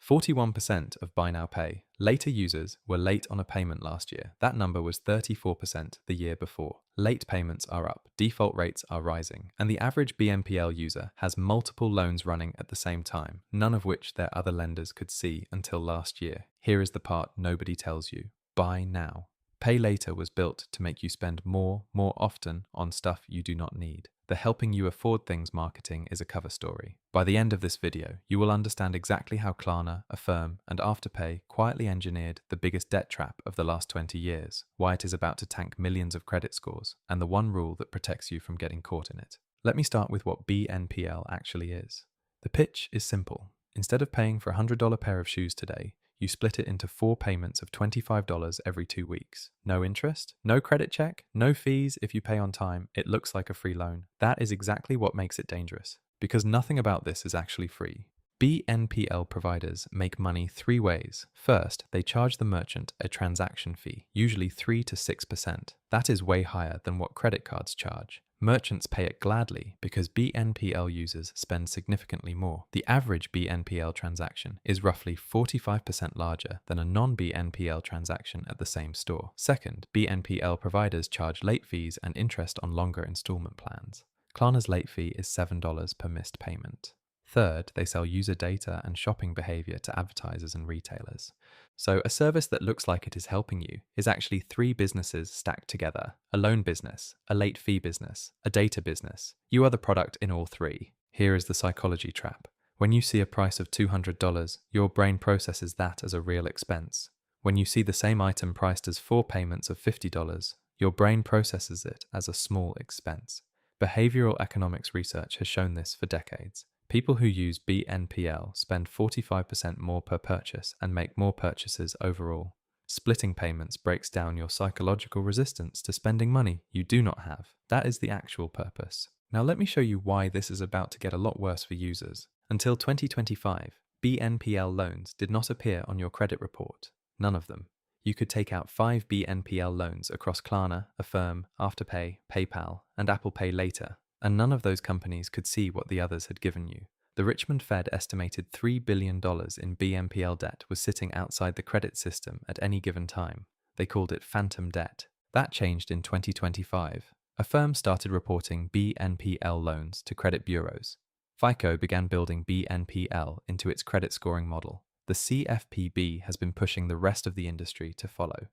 41% of Buy Now Pay later users were late on a payment last year. That number was 34% the year before. Late payments are up, default rates are rising, and the average BNPL user has multiple loans running at the same time, none of which their other lenders could see until last year. Here is the part nobody tells you. Buy now. Pay later was built to make you spend more often on stuff you do not need. The helping you afford things marketing is a cover story. By the end of this video, you will understand exactly how Klarna, Affirm, and Afterpay quietly engineered the biggest debt trap of the last 20 years, why it is about to tank millions of credit scores, and the one rule that protects you from getting caught in it. Let me start with what BNPL actually is. The pitch is simple. Instead of paying for a $100 pair of shoes today, you split it into 4 payments of $25 every 2 weeks. No interest, no credit check, no fees if you pay on time. It looks like a free loan. That is exactly what makes it dangerous, because nothing about this is actually free. BNPL providers make money 3 ways. First, they charge the merchant a transaction fee, usually 3 to 6%. That is way higher than what credit cards charge. Merchants pay it gladly because BNPL users spend significantly more. The average BNPL transaction is roughly 45% larger than a non-BNPL transaction at the same store. Second, BNPL providers charge late fees and interest on longer installment plans. Klarna's late fee is $7 per missed payment. Third, they sell user data and shopping behavior to advertisers and retailers. So a service that looks like it is helping you is actually 3 businesses stacked together: a loan business, a late fee business, a data business. You are the product in all 3. Here is the psychology trap. When you see a price of $200, your brain processes that as a real expense. When you see the same item priced as 4 payments of $50, your brain processes it as a small expense. Behavioral economics research has shown this for decades. People who use BNPL spend 45% more per purchase and make more purchases overall. Splitting payments breaks down your psychological resistance to spending money you do not have. That is the actual purpose. Now let me show you why this is about to get a lot worse for users. Until 2025, BNPL loans did not appear on your credit report. None of them. You could take out 5 BNPL loans across Klarna, Affirm, Afterpay, PayPal, and Apple Pay Later, and none of those companies could see what the others had given you. The Richmond Fed estimated $3 billion in BNPL debt was sitting outside the credit system at any given time. They called it phantom debt. That changed in 2025. Affirm started reporting BNPL loans to credit bureaus. FICO began building BNPL into its credit scoring model. The CFPB has been pushing the rest of the industry to follow.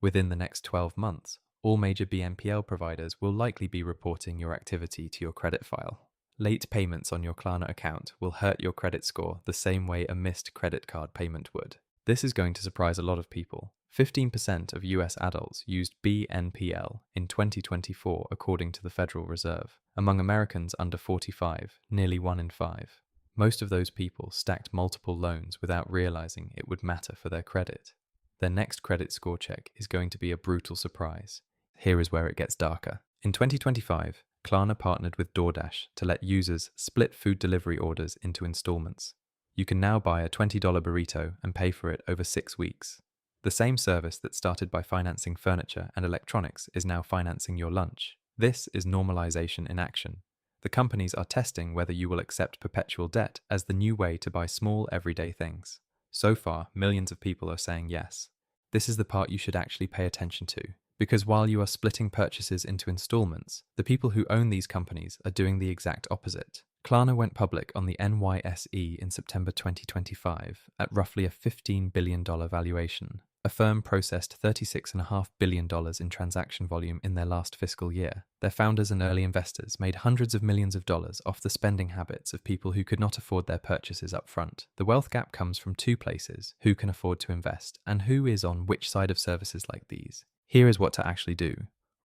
Within the next 12 months, all major BNPL providers will likely be reporting your activity to your credit file. Late payments on your Klarna account will hurt your credit score the same way a missed credit card payment would. This is going to surprise a lot of people. 15% of US adults used BNPL in 2024 according to the Federal Reserve. Among Americans under 45, nearly 1 in 5. Most of those people stacked multiple loans without realizing it would matter for their credit. Their next credit score check is going to be a brutal surprise. Here is where it gets darker. In 2025, Klarna partnered with DoorDash to let users split food delivery orders into installments. You can now buy a $20 burrito and pay for it over 6 weeks. The same service that started by financing furniture and electronics is now financing your lunch. This is normalization in action. The companies are testing whether you will accept perpetual debt as the new way to buy small everyday things. So far, millions of people are saying yes. This is the part you should actually pay attention to. Because while you are splitting purchases into installments, the people who own these companies are doing the exact opposite. Klarna went public on the NYSE in September 2025 at roughly a $15 billion valuation. Affirm processed $36.5 billion in transaction volume in their last fiscal year. Their founders and early investors made hundreds of millions of dollars off the spending habits of people who could not afford their purchases up front. The wealth gap comes from 2 places: who can afford to invest and who is on which side of services like these. Here is what to actually do.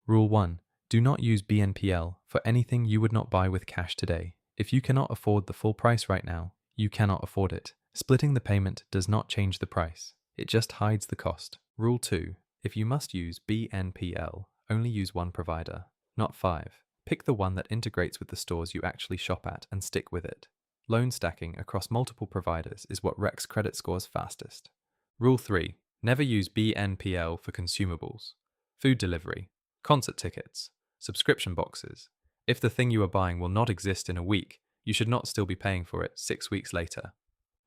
Rule 1. Do not use BNPL for anything you would not buy with cash today. If you cannot afford the full price right now, you cannot afford it. Splitting the payment does not change the price. It just hides the cost. Rule 2. If you must use BNPL, only use 1 provider, not 5. Pick the one that integrates with the stores you actually shop at and stick with it. Loan stacking across multiple providers is what wrecks credit scores fastest. Rule 3. Never use BNPL for consumables. Food delivery, concert tickets, subscription boxes. If the thing you are buying will not exist in a week, you should not still be paying for it 6 weeks later.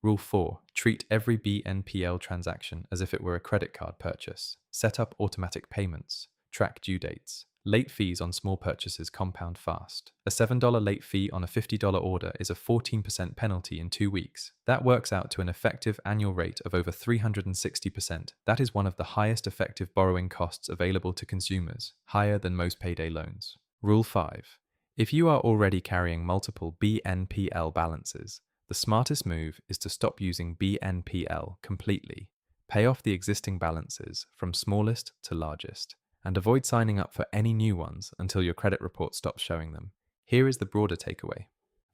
Rule 4. Treat every BNPL transaction as if it were a credit card purchase. Set up automatic payments. Track due dates. Late fees on small purchases compound fast. A $7 late fee on a $50 order is a 14% penalty in 2 weeks. That works out to an effective annual rate of over 360%. That is one of the highest effective borrowing costs available to consumers, higher than most payday loans. Rule 5. If you are already carrying multiple BNPL balances, the smartest move is to stop using BNPL completely. Pay off the existing balances from smallest to largest, and avoid signing up for any new ones until your credit report stops showing them. Here is the broader takeaway.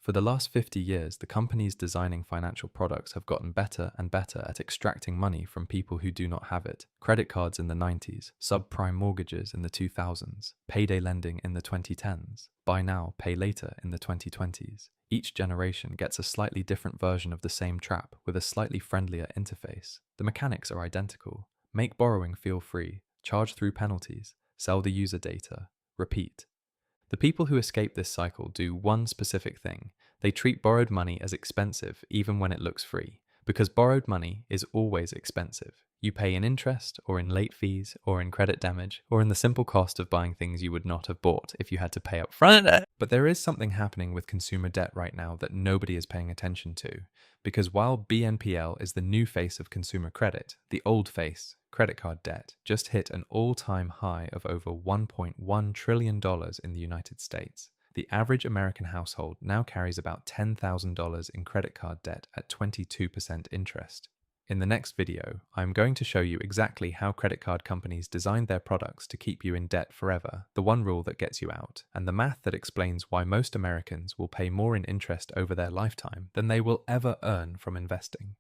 For the last 50 years, the companies designing financial products have gotten better and better at extracting money from people who do not have it. Credit cards in the 90s, subprime mortgages in the 2000s, payday lending in the 2010s, buy now, pay later in the 2020s. Each generation gets a slightly different version of the same trap with a slightly friendlier interface. The mechanics are identical. Make borrowing feel free, charge through penalties, sell the user data, repeat. The people who escape this cycle do one specific thing. They treat borrowed money as expensive even when it looks free, because borrowed money is always expensive. You pay in interest, or in late fees, or in credit damage, or in the simple cost of buying things you would not have bought if you had to pay up front. But there is something happening with consumer debt right now that nobody is paying attention to, because while BNPL is the new face of consumer credit, the old face, credit card debt, just hit an all-time high of over $1.1 trillion in the United States. The average American household now carries about $10,000 in credit card debt at 22% interest. In the next video, I'm going to show you exactly how credit card companies designed their products to keep you in debt forever, the one rule that gets you out, and the math that explains why most Americans will pay more in interest over their lifetime than they will ever earn from investing.